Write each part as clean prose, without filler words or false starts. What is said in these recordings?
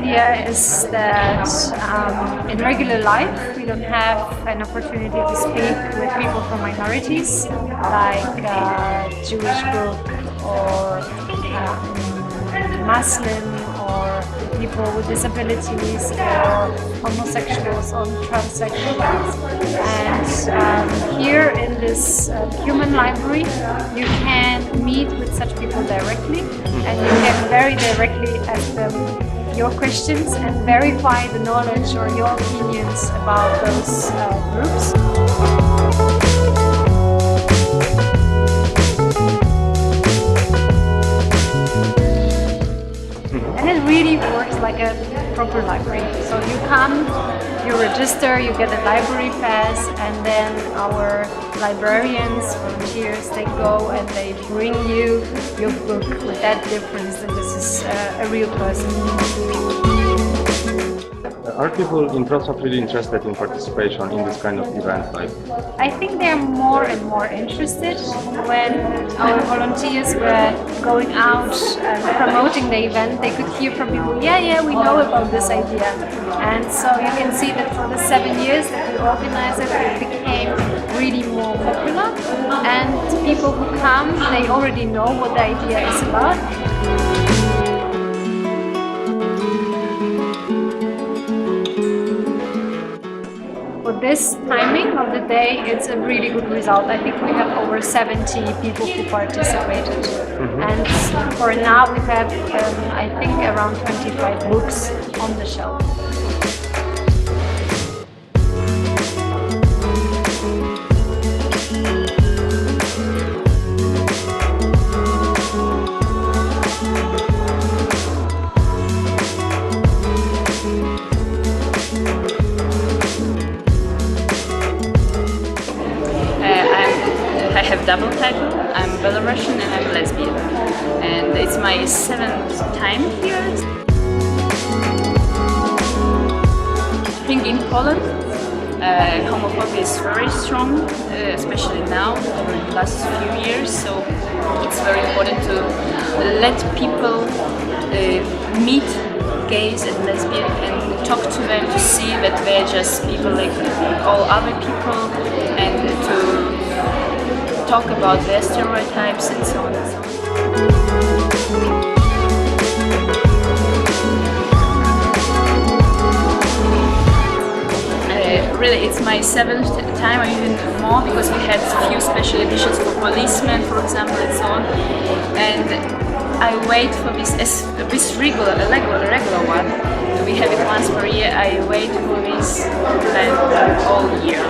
idea is that in regular life we don't have an opportunity to speak with people from minorities, like Jewish group or Muslim or people with disabilities or homosexuals or transsexuals. And here in this human library you can meet with such people directly, and you can very directly ask them your questions and verify the knowledge or your opinions about those groups. And it really works like a proper library. So you come, you register, you get a library pass, and then our librarians, volunteers, they go and they bring you your book with that difference that this is a real person. Are people in Wrocław really interested in participation in this kind of event? I think they're more and more interested. When our volunteers were going out and promoting the event, they could hear from people, yeah, we know about this idea. And so you can see that for the 7 years that we organized it, it became really more popular. And people who come, they already know what the idea is about. For this timing of the day, it's a really good result. I think we have over 70 people who participated. And for now we have, I think, around 25 books on the shelf. I have double title. I'm Belarusian and I'm lesbian, and it's my 7th time here. I think in Poland, homophobia is very strong, especially now over the last few years. So it's very important to let people meet gays and lesbians and talk to them to see that they're just people like all other people, and to talk about their stereotypes and so on and so on. Really, it's my 7th time, or even more, because we had a few special editions for policemen, for example, and so on. And I wait for this regular one. We have it once per year. I wait for this event all year.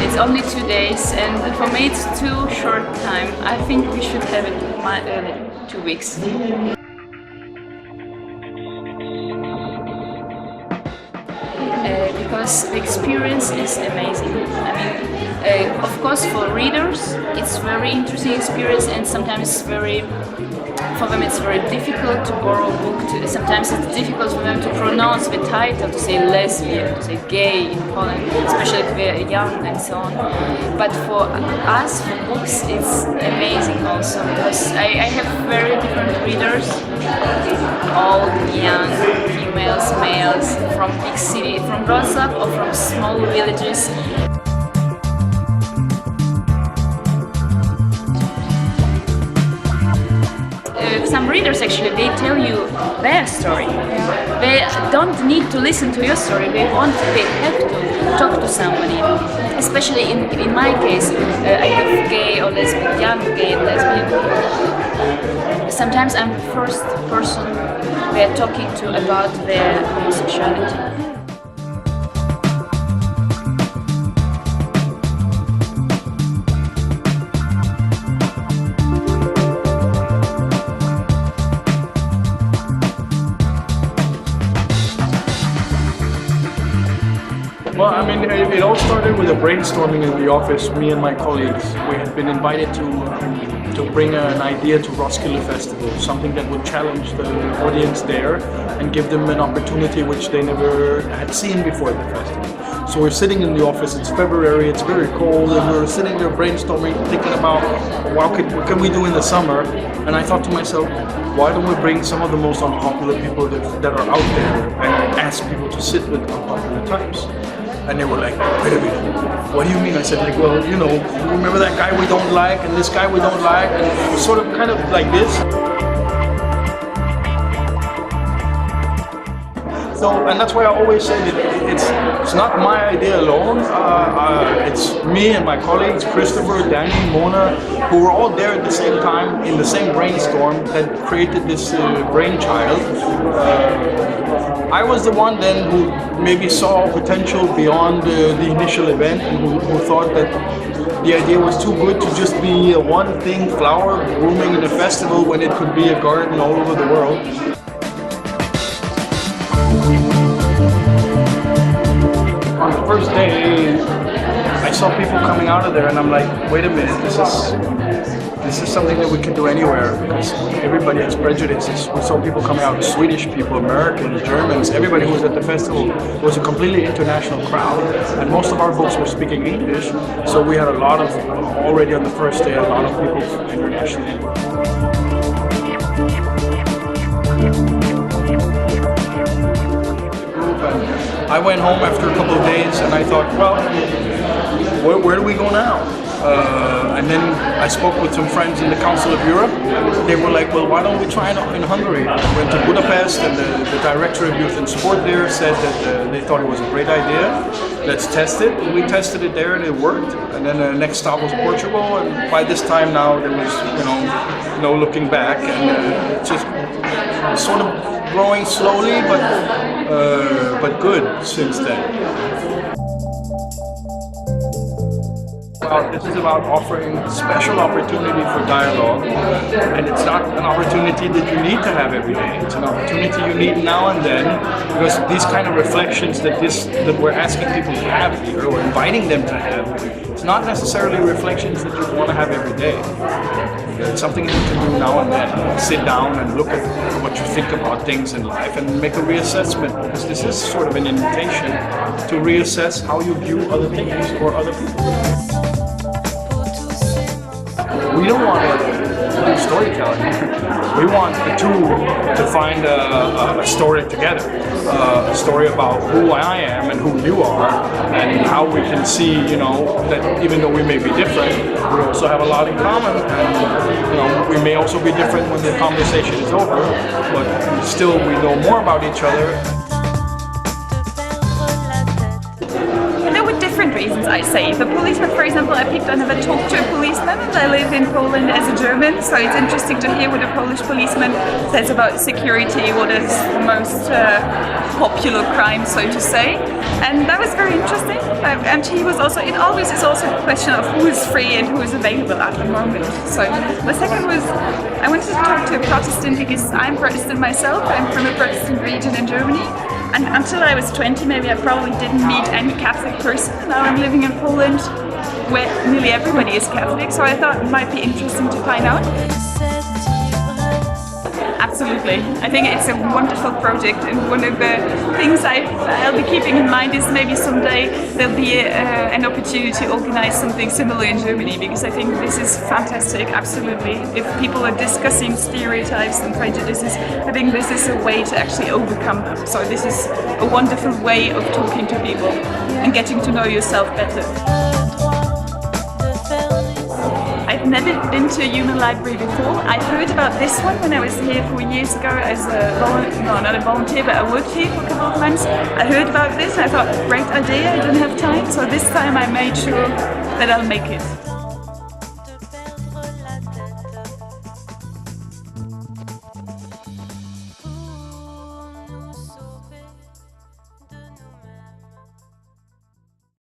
It's only 2 days, and for me it's too short time. I think we should have it 2 weeks. Because the experience is amazing. I mean, of course, for readers, it's very interesting experience, and sometimes for them it's very difficult to borrow a book. Sometimes it's difficult for them to pronounce the title, to say lesbian, to say gay in Poland, especially if they're young and so on. But for us, for books, it's amazing also, because I have very different readers, all young, females, males, from big city, from Wrocław or from small villages. Some readers actually, they tell you their story. They don't need to listen to your story. They have to talk to somebody. Especially in my case, I have gay or lesbian, young gay and lesbian. Sometimes I'm the first person they're talking to about their homosexuality. Well, I mean, it all started with a brainstorming in the office. Me and my colleagues, we had been invited to bring an idea to Roskilde Festival, something that would challenge the audience there and give them an opportunity which they never had seen before the festival. So we're sitting in the office, it's February, it's very cold, and we're sitting there brainstorming, thinking about what can we do in the summer. And I thought to myself, why don't we bring some of the most unpopular people that are out there and ask people to sit with unpopular types? And they were like, wait a minute, what do you mean? I said, like, well, you know, remember that guy we don't like and this guy we don't like? And it was sort of kind of like this. So, and that's why I always say that it's not my idea alone. It's me and my colleagues, Christopher, Danny, Mona, who were all there at the same time in the same brainstorm that created this brainchild. I was the one then who maybe saw potential beyond the initial event and who thought that the idea was too good to just be a one thing flower blooming in a festival when it could be a garden all over the world. On the first day, I saw people coming out of there and I'm like, wait a minute, this is something that we can do anywhere because everybody has prejudices. We saw people coming out, Swedish people, Americans, Germans, everybody who was at the festival was a completely international crowd, and most of our books were speaking English, so we had a lot of, already on the first day, a lot of people internationally. I went home after a couple of days and I thought, well, where do we go now? And then I spoke with some friends in the Council of Europe. They were like, well, why don't we try it in Hungary? I went to Budapest and the Director of Youth and Sport there said that they thought it was a great idea. Let's test it. We tested it there and it worked. And then the next stop was Portugal. And by this time now there was, no looking back. And just sort of growing slowly, but good since then. This is about offering special opportunity for dialogue, and it's not an opportunity that you need to have every day. It's an opportunity you need now and then, because these kind of reflections that we're asking people to have here, or inviting them to have, it's not necessarily reflections that you want to have every day. It's something that you can do now and then. Sit down and look at what you think about things in life and make a reassessment, because this is sort of an invitation to reassess how you view other things or other people. We don't want to do storytelling. We want the two to find a story together. A story about who I am and who you are, and how we can see, that even though we may be different, we also have a lot in common. And, we may also be different when the conversation is over, but still we know more about each other. Different reasons, I say. The policeman, for example, I never talked to a policeman. I live in Poland as a German, so it's interesting to hear what a Polish policeman says about security, what is the most popular crime, so to say. And that was very interesting. And he was also, it always is also a question of who is free and who is available at the moment. So the second was, I wanted to talk to a Protestant because I'm Protestant myself. I'm from a Protestant region in Germany. And until I was 20, maybe I probably didn't meet any Catholic person. Now I'm living in Poland, where nearly everybody is Catholic, so I thought it might be interesting to find out. Absolutely. I think it's a wonderful project, and one of the things I'll be keeping in mind is maybe someday there'll be an opportunity to organize something similar in Germany, because I think this is fantastic, absolutely. If people are discussing stereotypes and prejudices, I think this is a way to actually overcome them. So this is a wonderful way of talking to people and getting to know yourself better. I've never been to a human library before. I heard about this one when I was here 4 years ago as not a volunteer, but I worked here for a couple of months. I heard about this and I thought, great idea, I didn't have time, so this time I made sure that I'll make it.